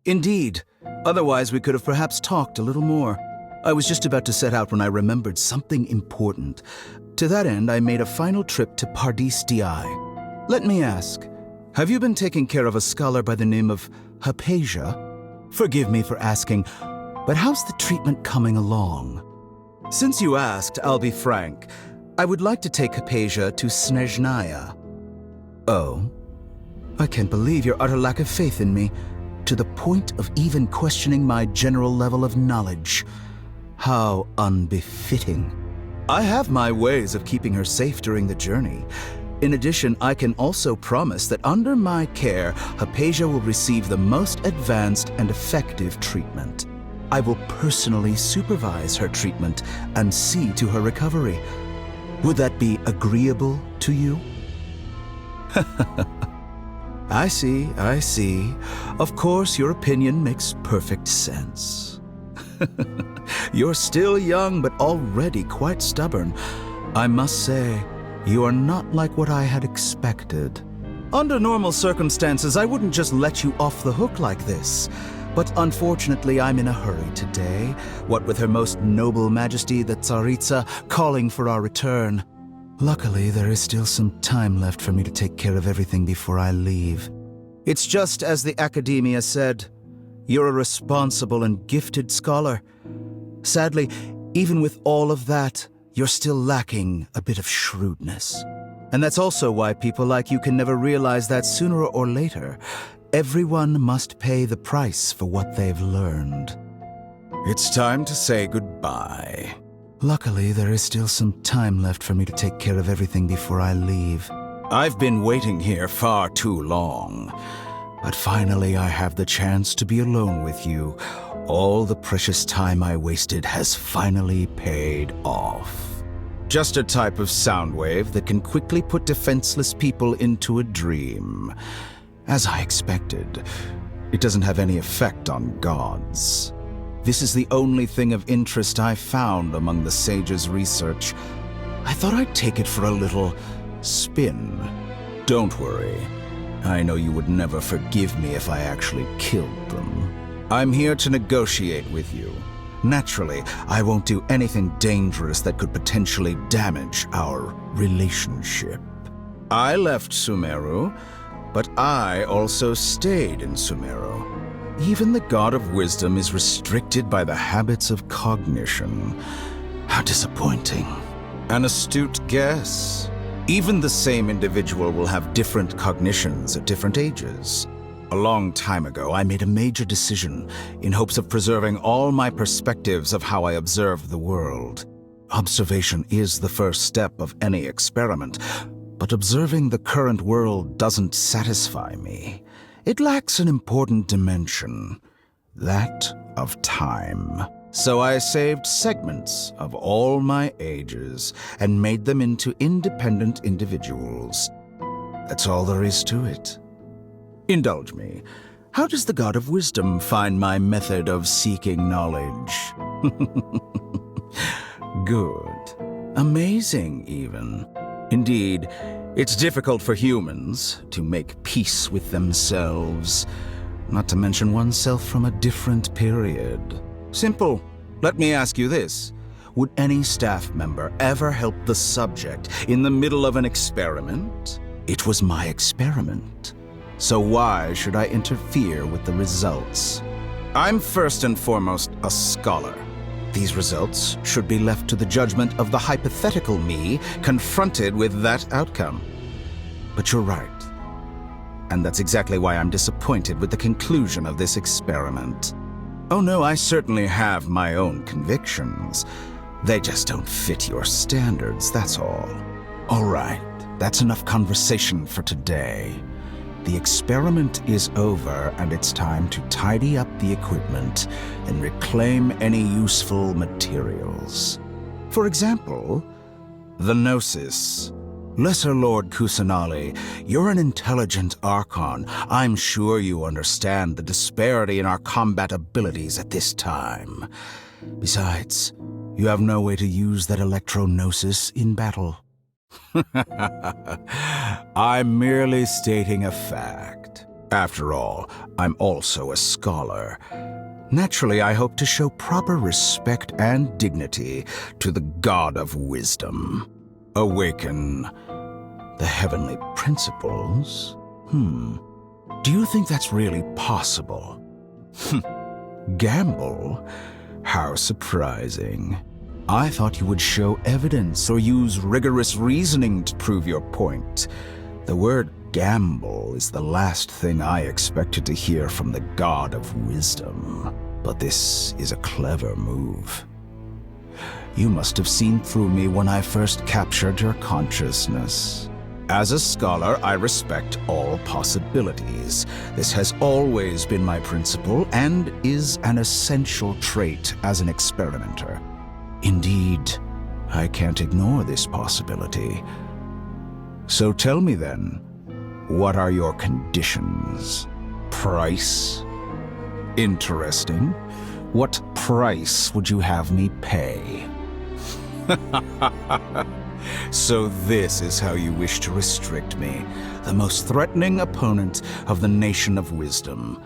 Indeed. Otherwise, we could have perhaps talked a little more. I was just about to set out when I remembered something important. To that end, I made a final trip to Pardis Di. Let me ask, have you been taking care of a scholar by the name of Hypatia? Forgive me for asking, but how's the treatment coming along? Since you asked, I'll be frank. I would like to take Hypatia to Snezhnaya. Oh? I can't believe your utter lack of faith in me, to the point of even questioning my general level of knowledge. How unbefitting. I have my ways of keeping her safe during the journey. In addition, I can also promise that under my care, Hypatia will receive the most advanced and effective treatment. I will personally supervise her treatment and see to her recovery. Would that be agreeable to you? I see. Of course, your opinion makes perfect sense. You're still young, but already quite stubborn. I must say, you are not like what I had expected. Under normal circumstances, I wouldn't just let you off the hook like this. But unfortunately, I'm in a hurry today, what with Her Most Noble Majesty the Tsaritsa calling for our return. Luckily, there is still some time left for me to take care of everything before I leave. It's just as the Academia said, you're a responsible and gifted scholar. Sadly, even with all of that, you're still lacking a bit of shrewdness. And that's also why people like you can never realize that sooner or later, everyone must pay the price for what they've learned. It's time to say goodbye. Luckily, there is still some time left for me to take care of everything before I leave. I've been waiting here far too long. But finally, I have the chance to be alone with you. All the precious time I wasted has finally paid off. Just a type of sound wave that can quickly put defenseless people into a dream. As I expected, it doesn't have any effect on gods. This is the only thing of interest I found among the sage's research. I thought I'd take it for a little spin. Don't worry. I know you would never forgive me if I actually killed them. I'm here to negotiate with you. Naturally, I won't do anything dangerous that could potentially damage our relationship. I left Sumeru, but I also stayed in Sumeru. Even the God of Wisdom is restricted by the habits of cognition. How disappointing. An astute guess. Even the same individual will have different cognitions at different ages. A long time ago, I made a major decision in hopes of preserving all my perspectives of how I observe the world. Observation is the first step of any experiment, but observing the current world doesn't satisfy me. It lacks an important dimension, that of time. So I saved segments of all my ages and made them into independent individuals. That's all there is to it. Indulge me. How does the God of Wisdom find my method of seeking knowledge? Good. Amazing, even. Indeed, it's difficult for humans to make peace with themselves, not to mention oneself from a different period. Simple. Let me ask you this. Would any staff member ever help the subject in the middle of an experiment? It was my experiment. So why should I interfere with the results? I'm first and foremost a scholar. These results should be left to the judgment of the hypothetical me confronted with that outcome. But you're right. And that's exactly why I'm disappointed with the conclusion of this experiment. Oh no, I certainly have my own convictions. They just don't fit your standards, that's all. All right, that's enough conversation for today. The experiment is over, and it's time to tidy up the equipment and reclaim any useful materials. For example, the Gnosis. Lesser Lord Kusanali, you're an intelligent Archon. I'm sure you understand the disparity in our combat abilities at this time. Besides, you have no way to use that Electro-Gnosis in battle. I'm merely stating a fact. After all, I'm also a scholar. Naturally, I hope to show proper respect and dignity to the God of Wisdom. Awaken the heavenly principles? Do you think that's really possible? Gamble? How surprising. I thought you would show evidence or use rigorous reasoning to prove your point. The word gamble is the last thing I expected to hear from the God of Wisdom. But this is a clever move. You must have seen through me when I first captured your consciousness. As a scholar, I respect all possibilities. This has always been my principle and is an essential trait as an experimenter. Indeed, I can't ignore this possibility. So tell me then, what are your conditions? Price? Interesting. What price would you have me pay? So this is how you wish to restrict me, the most threatening opponent of the nation of wisdom.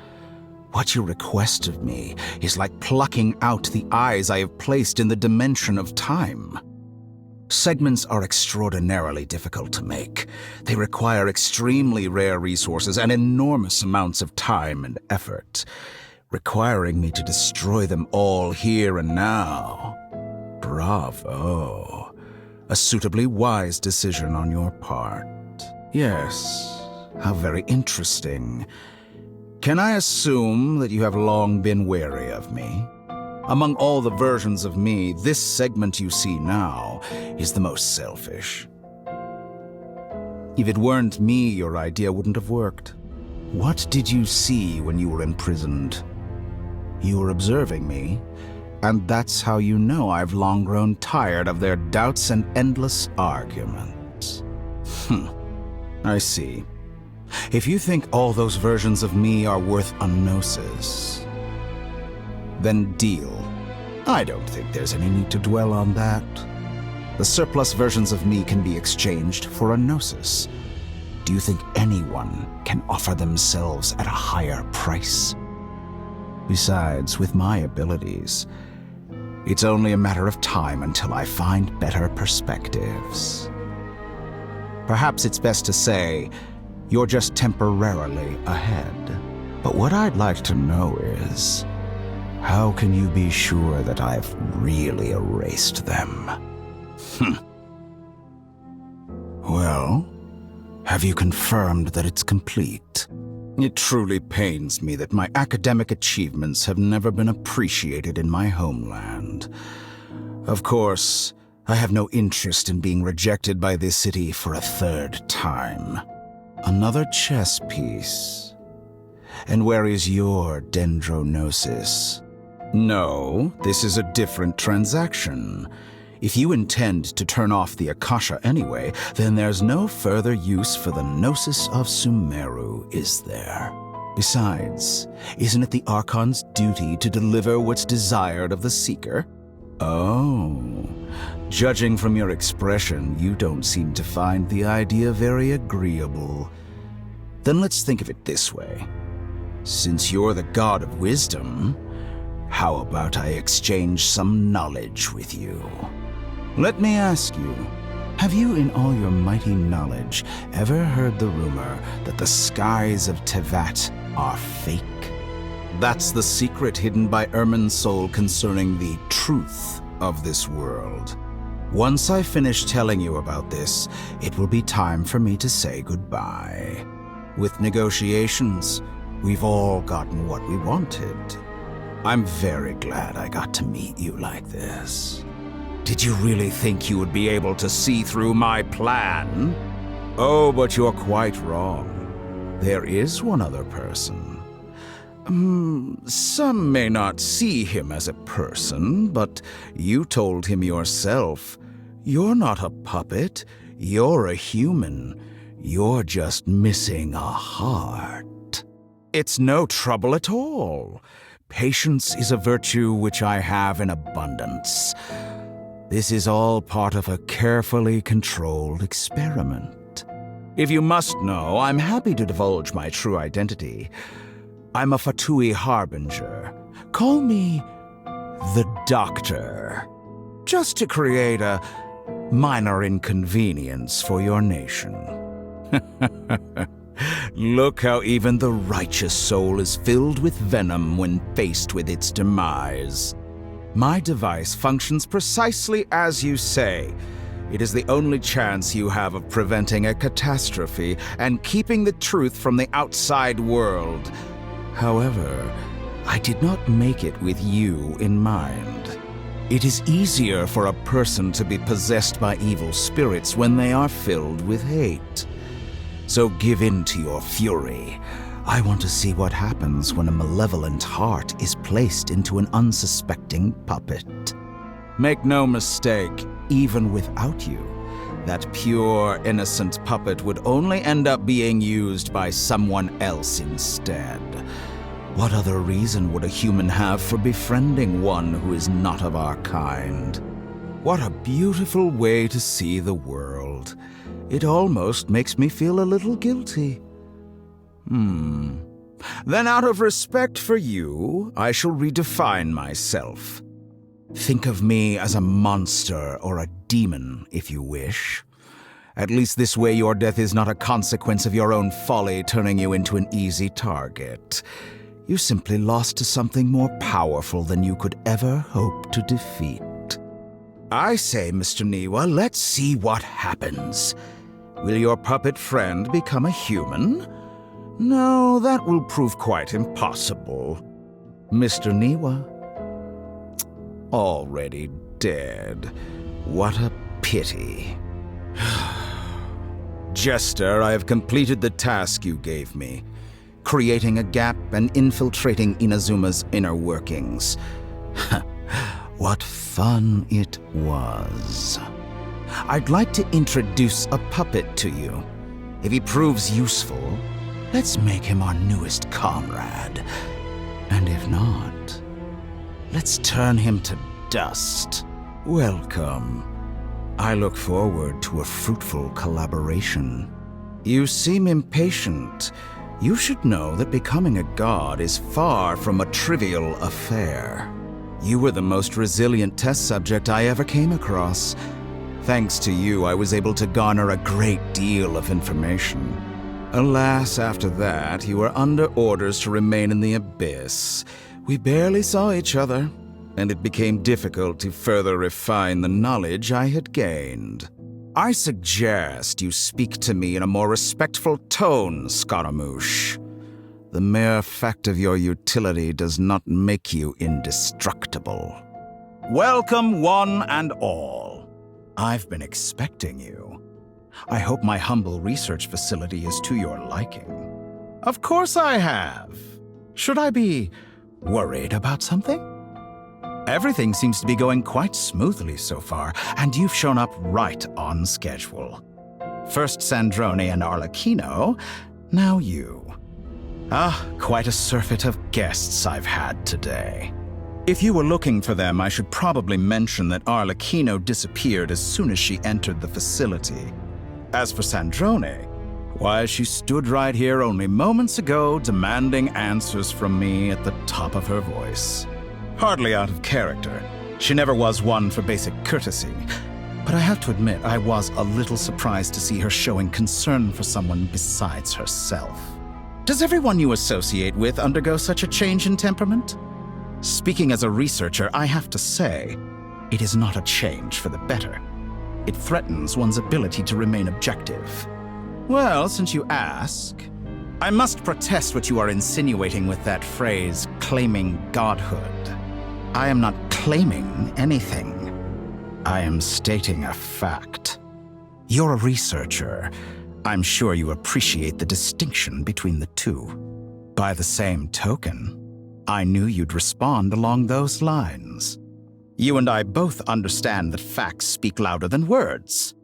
What you request of me is like plucking out the eyes I have placed in the dimension of time. Segments are extraordinarily difficult to make. They require extremely rare resources and enormous amounts of time and effort, requiring me to destroy them all here and now. Bravo. A suitably wise decision on your part. Yes, how very interesting. Can I assume that you have long been wary of me? Among all the versions of me, this segment you see now is the most selfish. If it weren't me, your idea wouldn't have worked. What did you see when you were imprisoned? You were observing me, and that's how you know I've long grown tired of their doubts and endless arguments. I see. If you think all those versions of me are worth a gnosis, then deal. I don't think there's any need to dwell on that. The surplus versions of me can be exchanged for a gnosis. Do you think anyone can offer themselves at a higher price? Besides, with my abilities, it's only a matter of time until I find better perspectives. Perhaps it's best to say, you're just temporarily ahead. But what I'd like to know is, how can you be sure that I've really erased them? Well, have you confirmed that it's complete? It truly pains me that my academic achievements have never been appreciated in my homeland. Of course, I have no interest in being rejected by this city for a third time. Another chess piece. And where is your dendronosis? No, this is a different transaction. If you intend to turn off the Akasha anyway, then there's no further use for the Gnosis of Sumeru, is there? Besides, isn't it the Archon's duty to deliver what's desired of the Seeker? Oh, judging from your expression, you don't seem to find the idea very agreeable. Then let's think of it this way. Since you're the God of Wisdom, how about I exchange some knowledge with you? Let me ask you, have you in all your mighty knowledge ever heard the rumor that the skies of Tevat are fake? That's the secret hidden by Irminsul concerning the truth of this world. Once I finish telling you about this, it will be time for me to say goodbye. With negotiations, we've all gotten what we wanted. I'm very glad I got to meet you like this. Did you really think you would be able to see through my plan? Oh, but you're quite wrong. There is one other person. Some may not see him as a person, but you told him yourself. You're not a puppet. You're a human. You're just missing a heart. It's no trouble at all. Patience is a virtue which I have in abundance. This is all part of a carefully controlled experiment. If you must know, I'm happy to divulge my true identity. I'm a Fatui harbinger. Call me the Doctor, just to create a minor inconvenience for your nation. Look how even the righteous soul is filled with venom when faced with its demise. My device functions precisely as you say. It is the only chance you have of preventing a catastrophe and keeping the truth from the outside world. However, I did not make it with you in mind. It is easier for a person to be possessed by evil spirits when they are filled with hate. So give in to your fury. I want to see what happens when a malevolent heart is placed into an unsuspecting puppet. Make no mistake, even without you, that pure, innocent puppet would only end up being used by someone else instead. What other reason would a human have for befriending one who is not of our kind? What a beautiful way to see the world. It almost makes me feel a little guilty. Then out of respect for you, I shall redefine myself. Think of me as a monster or a demon, if you wish. At least this way your death is not a consequence of your own folly turning you into an easy target. You simply lost to something more powerful than you could ever hope to defeat. I say, Mr. Niwa, let's see what happens. Will your puppet friend become a human? No, that will prove quite impossible. Mr. Niwa, already dead. What a pity. Jester, I have completed the task you gave me, creating a gap and infiltrating Inazuma's inner workings. What fun it was. I'd like to introduce a puppet to you. If he proves useful, let's make him our newest comrade. And if not, let's turn him to dust. Welcome. I look forward to a fruitful collaboration. You seem impatient. You should know that becoming a god is far from a trivial affair. You were the most resilient test subject I ever came across. Thanks to you, I was able to garner a great deal of information. Alas, after that, you were under orders to remain in the abyss. We barely saw each other, and it became difficult to further refine the knowledge I had gained. I suggest you speak to me in a more respectful tone, Scaramouche. The mere fact of your utility does not make you indestructible. Welcome, one and all. I've been expecting you. I hope my humble research facility is to your liking. Of course I have. Should I be worried about something? Everything seems to be going quite smoothly so far, and you've shown up right on schedule. First Sandrone and Arlecchino, now you. Quite a surfeit of guests I've had today. If you were looking for them, I should probably mention that Arlecchino disappeared as soon as she entered the facility. As for Sandrone, why, she stood right here only moments ago demanding answers from me at the top of her voice. Hardly out of character. She never was one for basic courtesy. But I have to admit, I was a little surprised to see her showing concern for someone besides herself. Does everyone you associate with undergo such a change in temperament? Speaking as a researcher, I have to say, it is not a change for the better. It threatens one's ability to remain objective. Well, since you ask, I must protest what you are insinuating with that phrase, claiming godhood. I am not claiming anything. I am stating a fact. You're a researcher. I'm sure you appreciate the distinction between the two. By the same token, I knew you'd respond along those lines. You and I both understand that facts speak louder than words.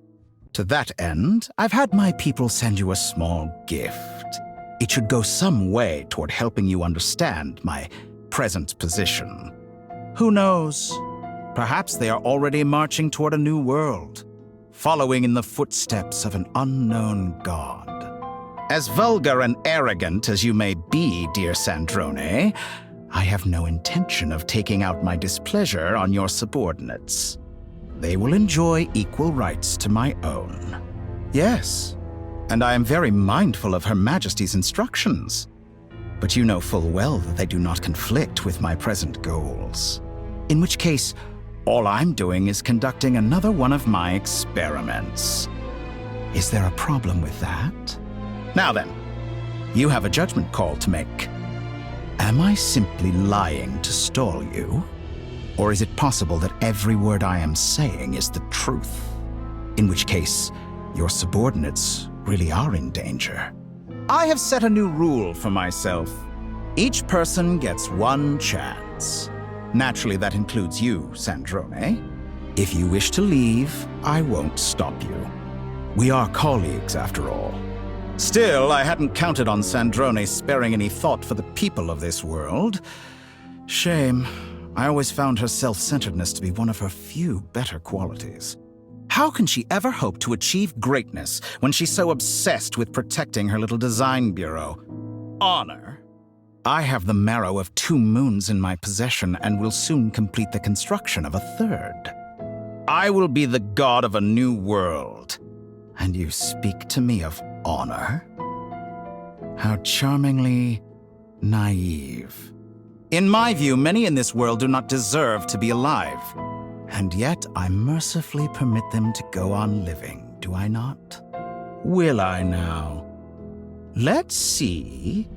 To that end, I've had my people send you a small gift. It should go some way toward helping you understand my present position. Who knows? Perhaps they are already marching toward a new world. following in the footsteps of an unknown god. As vulgar and arrogant as you may be, dear Sandrone, I have no intention of taking out my displeasure on your subordinates. They will enjoy equal rights to my own. Yes, and I am very mindful of Her Majesty's instructions. But you know full well that they do not conflict with my present goals. In which case, all I'm doing is conducting another one of my experiments. Is there a problem with that? Now then, you have a judgment call to make. Am I simply lying to stall you? Or is it possible that every word I am saying is the truth? In which case, your subordinates really are in danger. I have set a new rule for myself. Each person gets one chance. Naturally, that includes you, Sandrone. If you wish to leave, I won't stop you. We are colleagues, after all. Still, I hadn't counted on Sandrone sparing any thought for the people of this world. Shame. I always found her self-centeredness to be one of her few better qualities. How can she ever hope to achieve greatness when she's so obsessed with protecting her little design bureau? Honor. I have the marrow of 2 moons in my possession and will soon complete the construction of a 3rd. I will be the god of a new world. And you speak to me of honor? How charmingly naive. In my view, many in this world do not deserve to be alive. And yet I mercifully permit them to go on living, do I not? Will I now? Let's see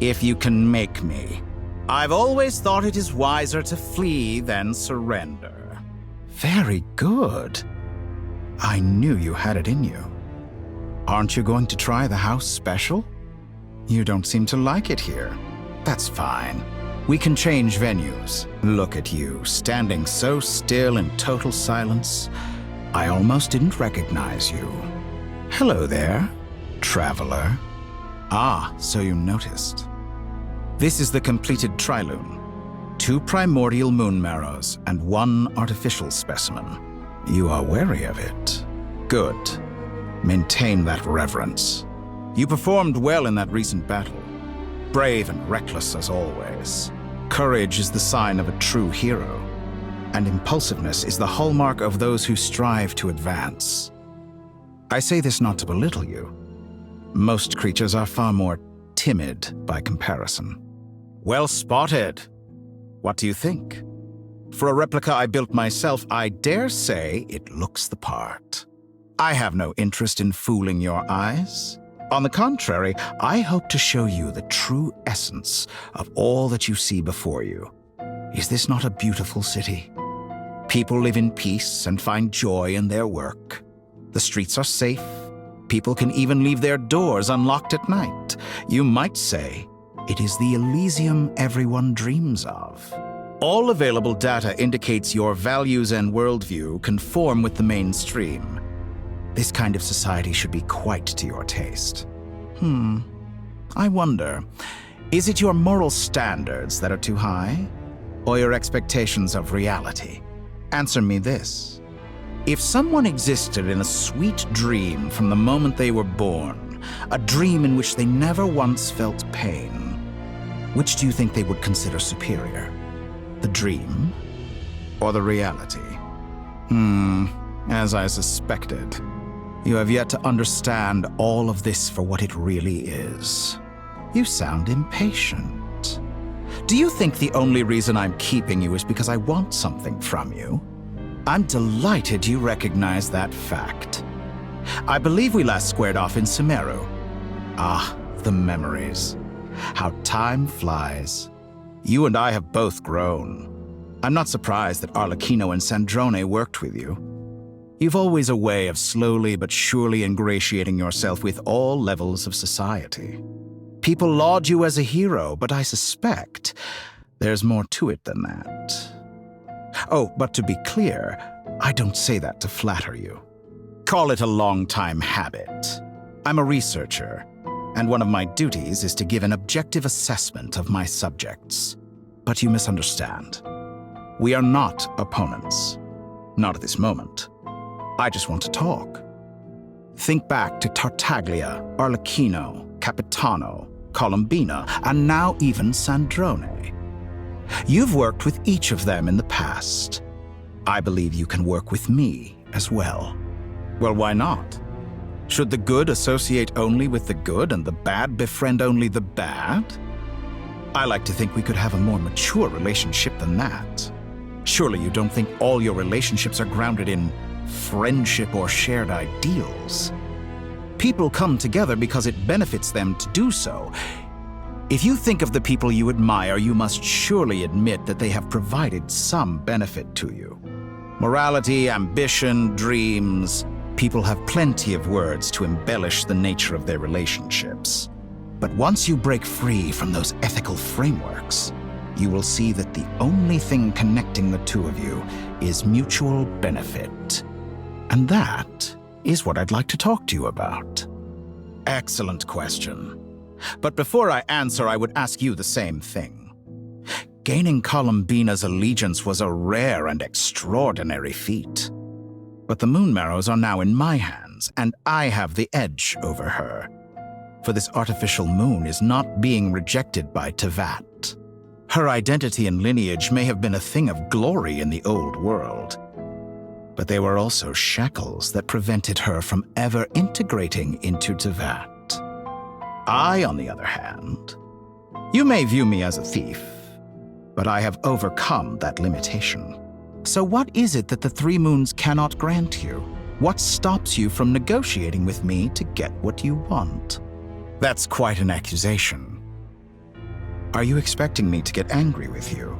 if you can make me. I've always thought it is wiser to flee than surrender. Very good. I knew you had it in you. Aren't you going to try the house special? You don't seem to like it here. That's fine. We can change venues. Look at you, standing so still in total silence. I almost didn't recognize you. Hello there, traveler. Ah, so you noticed. This is the completed trilune. 2 primordial moon marrows and 1 artificial specimen. You are wary of it. Good. Maintain that reverence. You performed well in that recent battle. Brave and reckless as always. Courage is the sign of a true hero, and impulsiveness is the hallmark of those who strive to advance. I say this not to belittle you. Most creatures are far more timid by comparison. Well spotted. What do you think? For a replica I built myself, I dare say it looks the part. I have no interest in fooling your eyes. On the contrary, I hope to show you the true essence of all that you see before you. Is this not a beautiful city? People live in peace and find joy in their work. The streets are safe. People can even leave their doors unlocked at night. You might say it is the Elysium everyone dreams of. All available data indicates your values and worldview conform with the mainstream. This kind of society should be quite to your taste. I wonder, is it your moral standards that are too high? Or your expectations of reality? Answer me this. If someone existed in a sweet dream from the moment they were born, a dream in which they never once felt pain, which do you think they would consider superior? The dream or the reality? As I suspected. You have yet to understand all of this for what it really is. You sound impatient. Do you think the only reason I'm keeping you is because I want something from you? I'm delighted you recognize that fact. I believe we last squared off in Sumeru. Ah, the memories. How time flies. You and I have both grown. I'm not surprised that Arlecchino and Sandrone worked with you. You've always a way of slowly but surely ingratiating yourself with all levels of society. People laud you as a hero, but I suspect there's more to it than that. Oh, but to be clear, I don't say that to flatter you. Call it a long-time habit. I'm a researcher, and one of my duties is to give an objective assessment of my subjects. But you misunderstand. We are not opponents. Not at this moment. I just want to talk. Think back to Tartaglia, Arlecchino, Capitano, Colombina, and now even Sandrone. You've worked with each of them in the past. I believe you can work with me as well. Well, why not? Should the good associate only with the good and the bad befriend only the bad? I like to think we could have a more mature relationship than that. Surely you don't think all your relationships are grounded in friendship or shared ideals. People come together because it benefits them to do so. If you think of the people you admire, you must surely admit that they have provided some benefit to you. Morality, ambition, dreams. People have plenty of words to embellish the nature of their relationships. But once you break free from those ethical frameworks, you will see that the only thing connecting the two of you is mutual benefit. And that is what I'd like to talk to you about. Excellent question. But before I answer, I would ask you the same thing. Gaining Colombina's allegiance was a rare and extraordinary feat. But the Moon Marrows are now in my hands, and I have the edge over her. For this artificial moon is not being rejected by Tevat. Her identity and lineage may have been a thing of glory in the old world, but they were also shackles that prevented her from ever integrating into Tevat. I, on the other hand, you may view me as a thief, but I have overcome that limitation. So what is it that the Three Moons cannot grant you? What stops you from negotiating with me to get what you want? That's quite an accusation. Are you expecting me to get angry with you?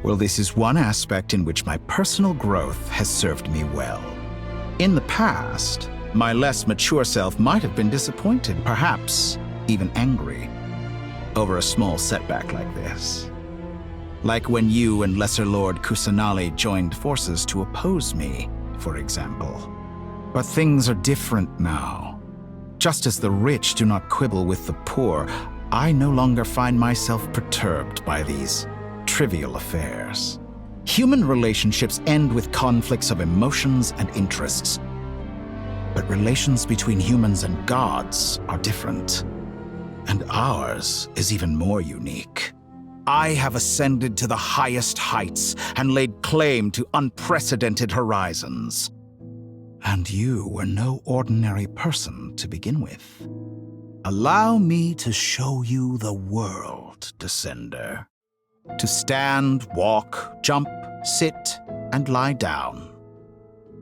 Well, this is one aspect in which my personal growth has served me well. In the past, my less mature self might have been disappointed, perhaps even angry, over a small setback like this. Like when you and Lesser Lord Kusanali joined forces to oppose me, for example. But things are different now. Just as the rich do not quibble with the poor, I no longer find myself perturbed by these trivial affairs. Human relationships end with conflicts of emotions and interests. But relations between humans and gods are different. And ours is even more unique. I have ascended to the highest heights and laid claim to unprecedented horizons. And you were no ordinary person to begin with. Allow me to show you the world, Descender. To stand, walk, jump, sit, and lie down.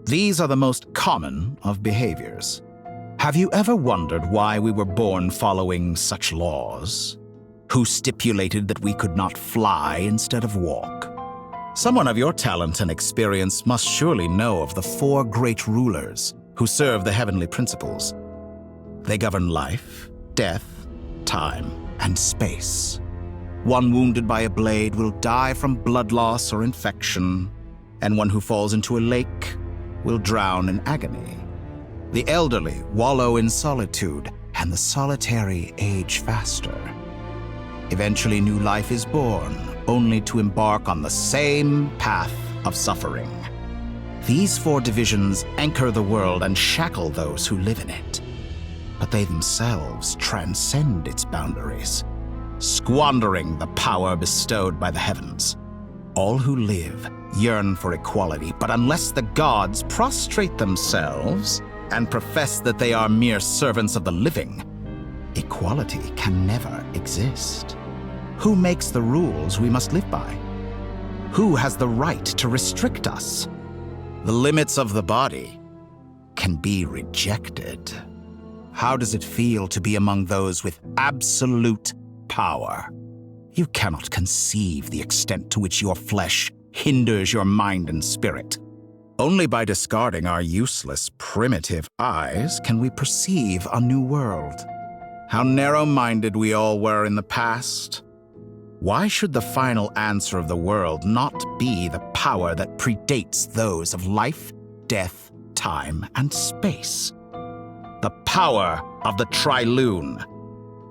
These are the most common of behaviors. Have you ever wondered why we were born following such laws? Who stipulated that we could not fly instead of walk? Someone of your talent and experience must surely know of the four great rulers who serve the heavenly principles. They govern life, death, time, and space. One wounded by a blade will die from blood loss or infection, and one who falls into a lake will drown in agony. The elderly wallow in solitude, and the solitary age faster. Eventually, new life is born, only to embark on the same path of suffering. These four divisions anchor the world and shackle those who live in it. But they themselves transcend its boundaries, squandering the power bestowed by the heavens. All who live yearn for equality, but unless the gods prostrate themselves and profess that they are mere servants of the living, equality can never exist. Who makes the rules we must live by? Who has the right to restrict us? The limits of the body can be rejected. How does it feel to be among those with absolute power? You cannot conceive the extent to which your flesh hinders your mind and spirit. Only by discarding our useless, primitive eyes can we perceive a new world. How narrow-minded we all were in the past. Why should the final answer of the world not be the power that predates those of life, death, time, and space? The power of the Trilune.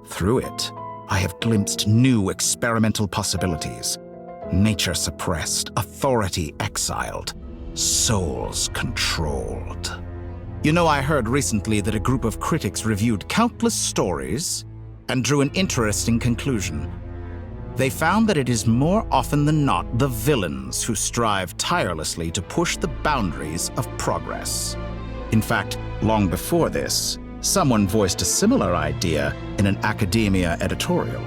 Through it, I have glimpsed new experimental possibilities. Nature suppressed, authority exiled. souls controlled. You know, I heard recently that a group of critics reviewed countless stories and drew an interesting conclusion. They found that it is more often than not the villains who strive tirelessly to push the boundaries of progress. In fact, long before this, someone voiced a similar idea in an academia editorial.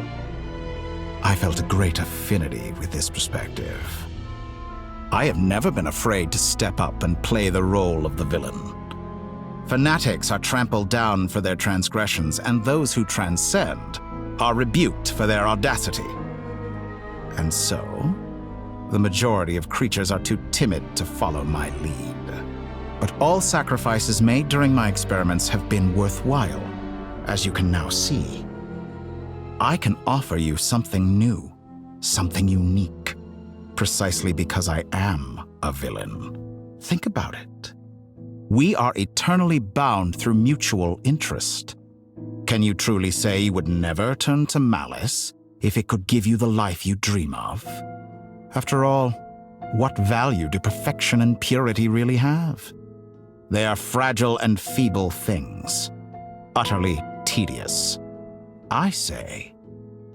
I felt a great affinity with this perspective. I have never been afraid to step up and play the role of the villain. Fanatics are trampled down for their transgressions, and those who transcend are rebuked for their audacity. And so, the majority of creatures are too timid to follow my lead. But all sacrifices made during my experiments have been worthwhile, as you can now see. I can offer you something new, something unique, precisely because I am a villain. Think about it. We are eternally bound through mutual interest. Can you truly say you would never turn to malice if it could give you the life you dream of? After all, what value do perfection and purity really have? They are fragile and feeble things, utterly tedious. I say,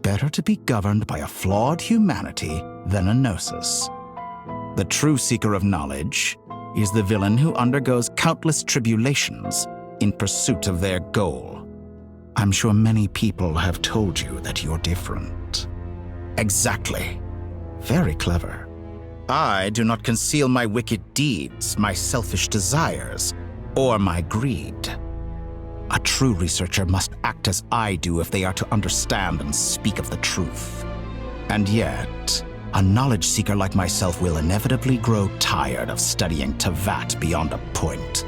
better to be governed by a flawed humanity than a gnosis. The true seeker of knowledge is the villain who undergoes countless tribulations in pursuit of their goal. I'm sure many people have told you that you're different. Exactly. Very clever. I do not conceal my wicked deeds, my selfish desires, or my greed. A true researcher must act as I do if they are to understand and speak of the truth. And yet, a knowledge seeker like myself will inevitably grow tired of studying Tavat beyond a point.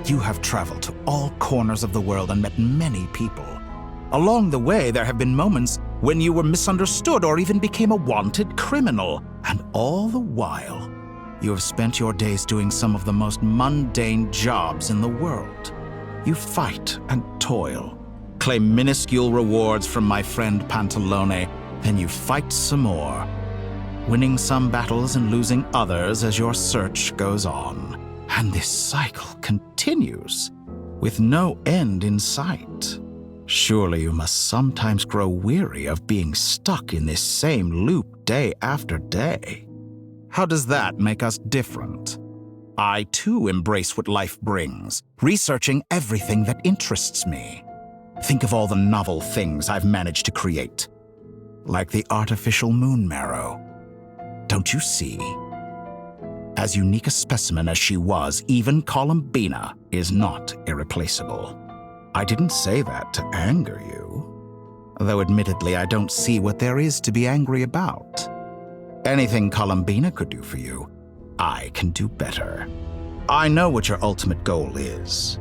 You have traveled to all corners of the world and met many people. Along the way, there have been moments when you were misunderstood or even became a wanted criminal. And all the while, you have spent your days doing some of the most mundane jobs in the world. You fight and toil, claim minuscule rewards from my friend Pantalone, then you fight some more, winning some battles and losing others as your search goes on. And this cycle continues, with no end in sight. Surely you must sometimes grow weary of being stuck in this same loop day after day. How does that make us different? I too embrace what life brings, researching everything that interests me. Think of all the novel things I've managed to create, like the artificial moon marrow. Don't you see? As unique a specimen as she was, even Columbina is not irreplaceable. I didn't say that to anger you, though admittedly I don't see what there is to be angry about. Anything Columbina could do for you, I can do better. I know what your ultimate goal is.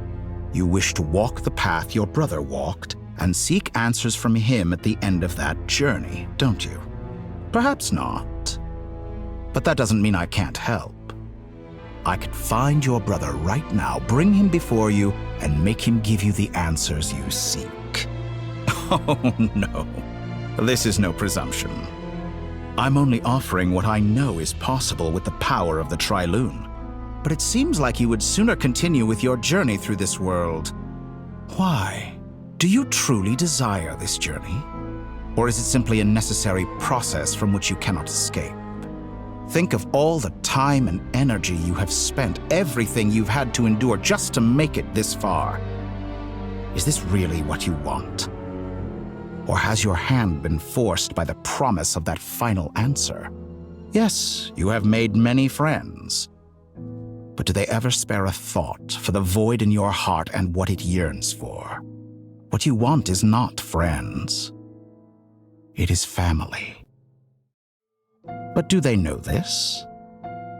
You wish to walk the path your brother walked and seek answers from him at the end of that journey, don't you? Perhaps not. But that doesn't mean I can't help. I could find your brother right now, bring him before you, and make him give you the answers you seek. Oh, no. This is no presumption. I'm only offering what I know is possible with the power of the Trilune. But it seems like you would sooner continue with your journey through this world. Why? Do you truly desire this journey? Or is it simply a necessary process from which you cannot escape? Think of all the time and energy you have spent, everything you've had to endure just to make it this far. Is this really what you want? Or has your hand been forced by the promise of that final answer? Yes, you have made many friends. But do they ever spare a thought for the void in your heart and what it yearns for? What you want is not friends. It is family. But do they know this?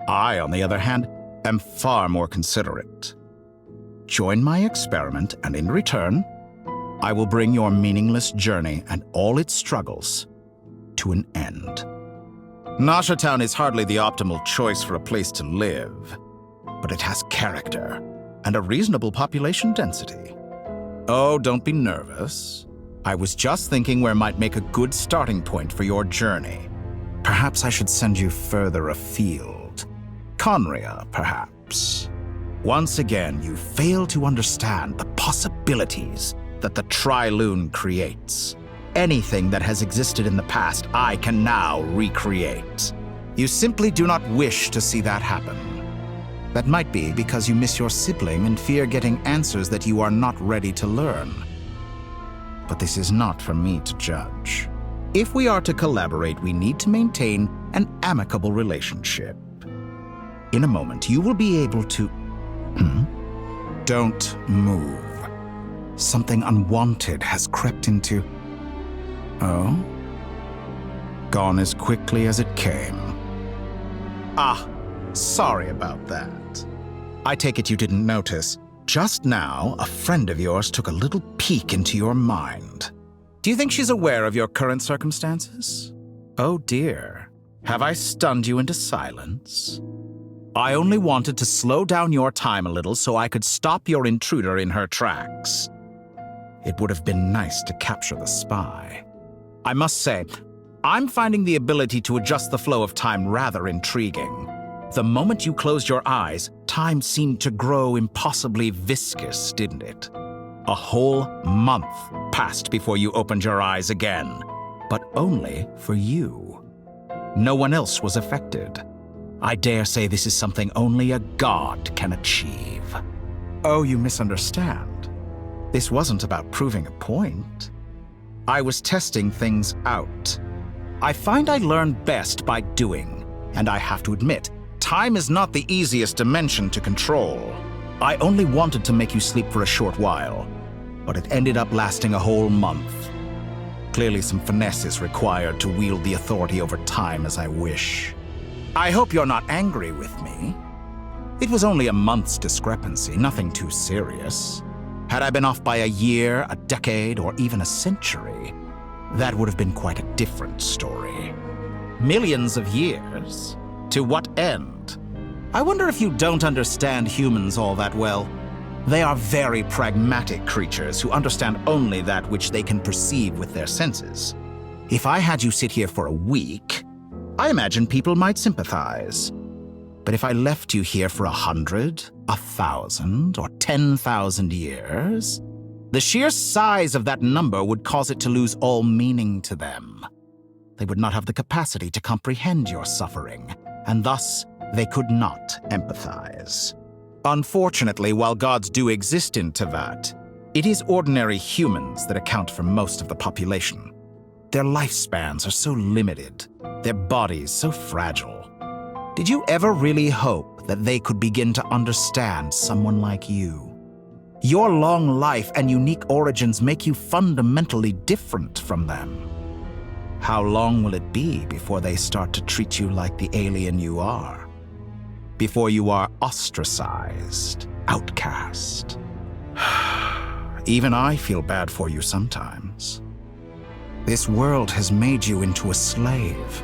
I, on the other hand, am far more considerate. Join my experiment, and in return, I will bring your meaningless journey and all its struggles to an end. Nasha Town is hardly the optimal choice for a place to live, but it has character and a reasonable population density. Oh, don't be nervous. I was just thinking where might make a good starting point for your journey. Perhaps I should send you further afield. hypochondria, perhaps. Once again, you fail to understand the possibilities that the Trilune creates. Anything that has existed in the past, I can now recreate. You simply do not wish to see that happen. That might be because you miss your sibling and fear getting answers that you are not ready to learn. But this is not for me to judge. If we are to collaborate, we need to maintain an amicable relationship. In a moment, you will be able to... Don't move. Something unwanted has crept into... Oh? Gone as quickly as it came. Ah, sorry about that. I take it you didn't notice. Just now, a friend of yours took a little peek into your mind. Do you think she's aware of your current circumstances? Oh dear. Have I stunned you into silence? I only wanted to slow down your time a little so I could stop your intruder in her tracks. It would have been nice to capture the spy. I must say, I'm finding the ability to adjust the flow of time rather intriguing. The moment you closed your eyes, time seemed to grow impossibly viscous, didn't it? A whole month passed before you opened your eyes again, but only for you. No one else was affected. I dare say this is something only a god can achieve. Oh, you misunderstand. This wasn't about proving a point. I was testing things out. I find I learn best by doing, and I have to admit, time is not the easiest dimension to control. I only wanted to make you sleep for a short while, but it ended up lasting a whole month. Clearly some finesse is required to wield the authority over time as I wish. I hope you're not angry with me. It was only a month's discrepancy, nothing too serious. Had I been off by a year, a decade, or even a century, that would have been quite a different story. Millions of years? To what end? I wonder if you don't understand humans all that well. They are very pragmatic creatures who understand only that which they can perceive with their senses. If I had you sit here for a week, I imagine people might sympathize. But if I left you here for 100, 1,000, or 10,000 years, the sheer size of that number would cause it to lose all meaning to them. They would not have the capacity to comprehend your suffering, and thus they could not empathize. Unfortunately, while gods do exist in Tevat, it is ordinary humans that account for most of the population. Their lifespans are so limited, their bodies so fragile. Did you ever really hope that they could begin to understand someone like you? Your long life and unique origins make you fundamentally different from them. How long will it be before they start to treat you like the alien you are? Before you are ostracized, outcast? Even I feel bad for you sometimes. This world has made you into a slave.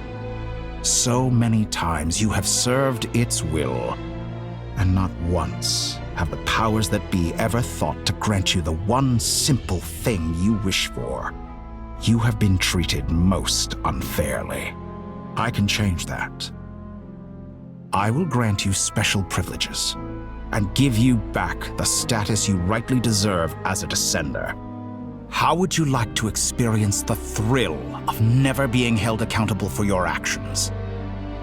So many times you have served its will, and not once have the powers that be ever thought to grant you the one simple thing you wish for. You have been treated most unfairly. I can change that. I will grant you special privileges and give you back the status you rightly deserve as a descender. How would you like to experience the thrill of never being held accountable for your actions?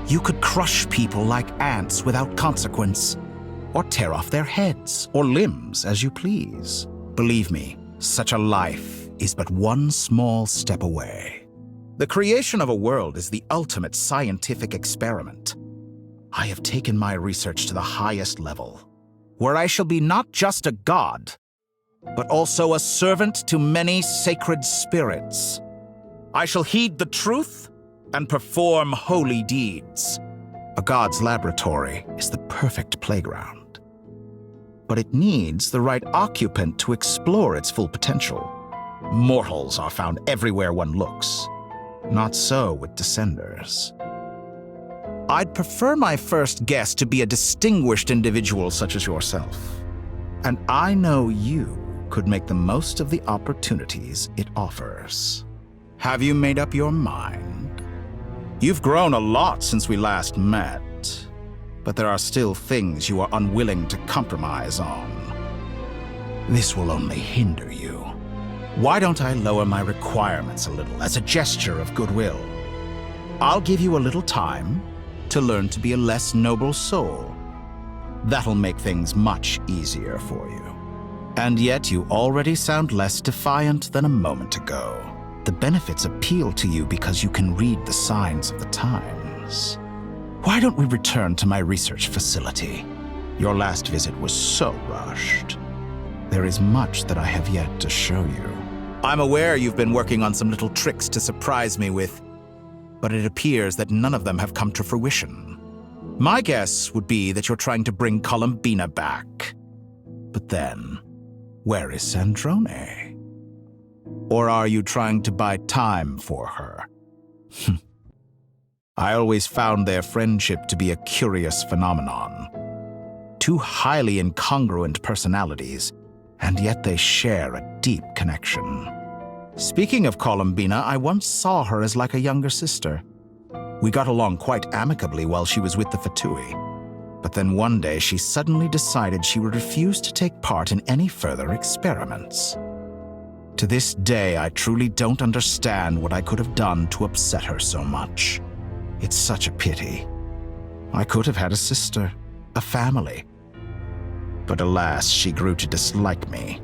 You could crush people like ants without consequence, or tear off their heads or limbs as you please. Believe me, such a life is but one small step away. The creation of a world is the ultimate scientific experiment. I have taken my research to the highest level, where I shall be not just a god, but also a servant to many sacred spirits. I shall heed the truth and perform holy deeds. A god's laboratory is the perfect playground, but it needs the right occupant to explore its full potential. Mortals are found everywhere one looks. Not so with descenders. I'd prefer my first guest to be a distinguished individual such as yourself, and I know you could make the most of the opportunities it offers. Have you made up your mind? You've grown a lot since we last met, but there are still things you are unwilling to compromise on. This will only hinder you. Why don't I lower my requirements a little as a gesture of goodwill? I'll give you a little time to learn to be a less noble soul. That'll make things much easier for you. And yet you already sound less defiant than a moment ago. The benefits appeal to you because you can read the signs of the times. Why don't we return to my research facility? Your last visit was so rushed. There is much that I have yet to show you. I'm aware you've been working on some little tricks to surprise me with, but it appears that none of them have come to fruition. My guess would be that you're trying to bring Columbina back. But then, where is Sandrone? Or are you trying to buy time for her? I always found their friendship to be a curious phenomenon. Two highly incongruent personalities, and yet they share a deep connection. Speaking of Columbina, I once saw her as like a younger sister. We got along quite amicably while she was with the Fatui. But then one day she suddenly decided she would refuse to take part in any further experiments. To this day, I truly don't understand what I could have done to upset her so much. It's such a pity. I could have had a sister, a family. But alas, she grew to dislike me.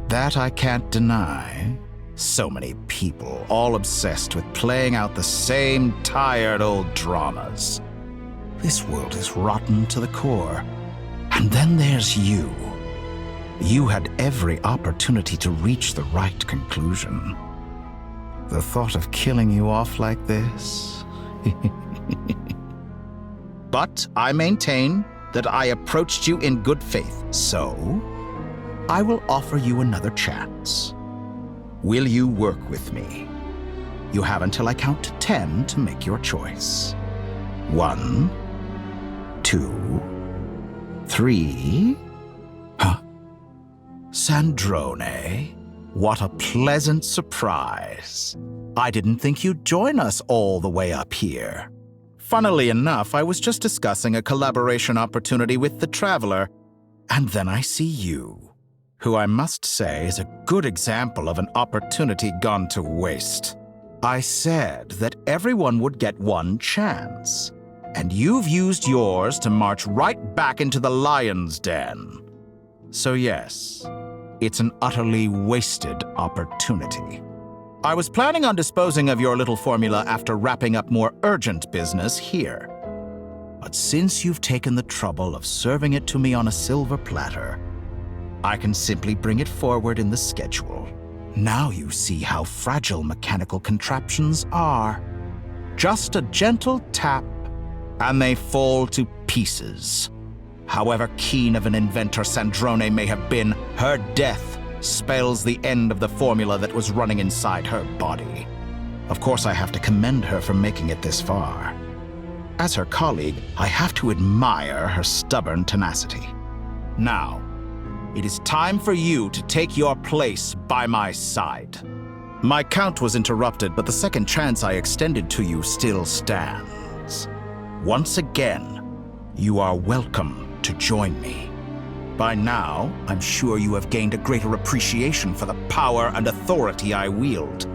That I can't deny. So many people, all obsessed with playing out the same tired old dramas. This world is rotten to the core. And then there's you. You had every opportunity to reach the right conclusion. The thought of killing you off like this? But I maintain that I approached you in good faith, so I will offer you another chance. Will you work with me? You have until I count to 10 to make your choice. 1, 2, 3. Huh? Sandrone, what a pleasant surprise. I didn't think you'd join us all the way up here. Funnily enough, I was just discussing a collaboration opportunity with the Traveler, and then I see you, who I must say is a good example of an opportunity gone to waste. I said that everyone would get one chance, and you've used yours to march right back into the lion's den. So yes, it's an utterly wasted opportunity. I was planning on disposing of your little formula after wrapping up more urgent business here. But since you've taken the trouble of serving it to me on a silver platter, I can simply bring it forward in the schedule. Now you see how fragile mechanical contraptions are. Just a gentle tap, and they fall to pieces. However keen of an inventor Sandrone may have been, her death spells the end of the formula that was running inside her body. Of course, I have to commend her for making it this far. As her colleague, I have to admire her stubborn tenacity. Now, it is time for you to take your place by my side. My count was interrupted, but the second chance I extended to you still stands. Once again, you are welcome to join me. By now, I'm sure you have gained a greater appreciation for the power and authority I wield.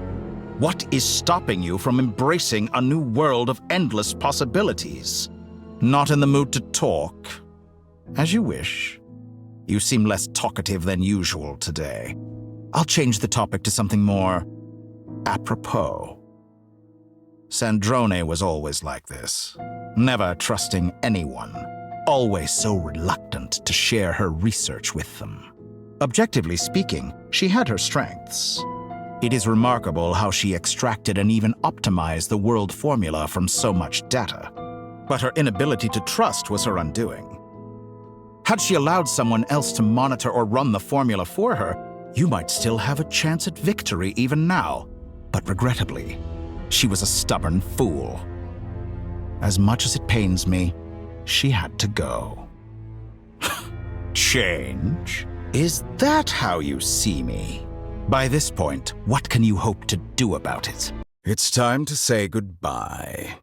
What is stopping you from embracing a new world of endless possibilities? Not in the mood to talk? As you wish. You seem less talkative than usual today. I'll change the topic to something more apropos. Sandrone was always like this, never trusting anyone. Always so reluctant to share her research with them. Objectively speaking, she had her strengths. It is remarkable how she extracted and even optimized the world formula from so much data. But her inability to trust was her undoing. Had she allowed someone else to monitor or run the formula for her, you might still have a chance at victory even now. But regrettably, she was a stubborn fool. As much as it pains me, she had to go. Change? Is that how you see me? By this point, what can you hope to do about it? It's time to say goodbye.